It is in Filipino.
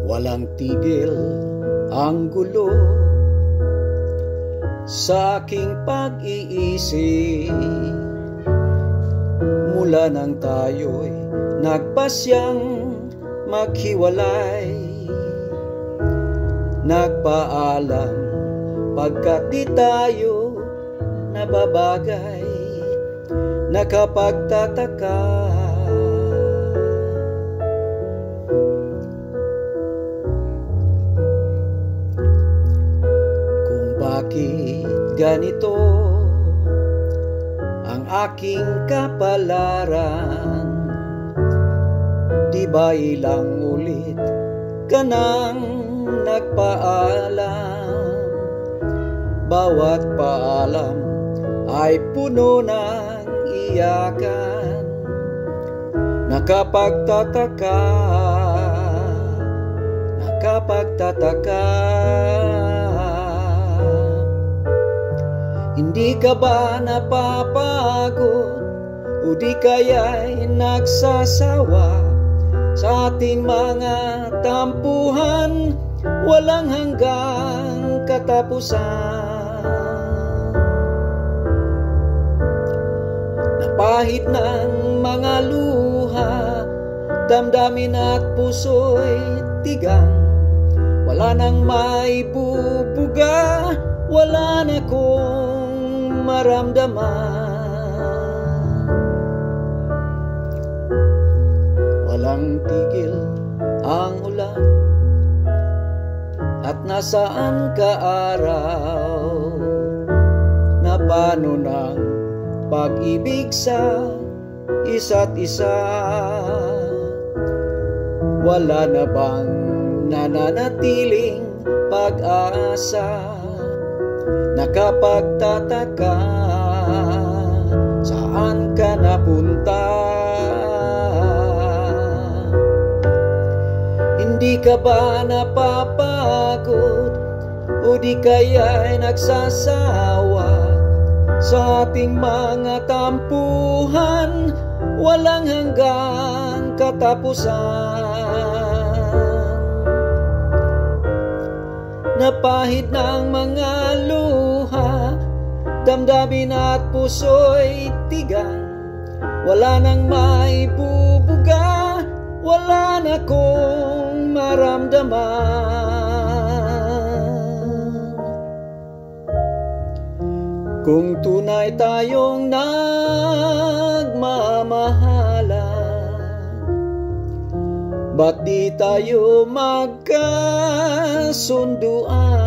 Walang tigil ang gulo sa aking pag-iisip mula nang tayo'y nagpasyang maghiwalay. Nagpaalam pagkat di tayo nababagay, nakapagtataka. Kung bakit ganito ang aking kapalaran, di ba ilang ulit ka nang nagpaalam? Bawat paalam ay puno ng iyakan, nakapagtataka, nakapagtataka. Hindi ka ba napapagod o di kaya'y nagsasawa sa ating mga tampuhan, walang hanggang katapusan? Napahid ng mga luha, damdamin at puso'y tigang, wala nang maibubuga, wala na kong maramdaman. Walang tigil ang ulan, at nasaan ka araw? Na paano ng pag-ibig sa isa't isa? Wala na bang nananatiling pag-asa? Nakapagtataka, saan ka napunta? Hindi ka ba napapagod o di kaya'y nagsasawa sa ating mga tampuhan, walang hanggang katapusan? Napahid ng mga luha, damdamin at puso'y tigang, wala nang maibubuga, wala na kong maramdaman. Kung tunay tayong nagmamahalan, ba't di tayo magkasunduan?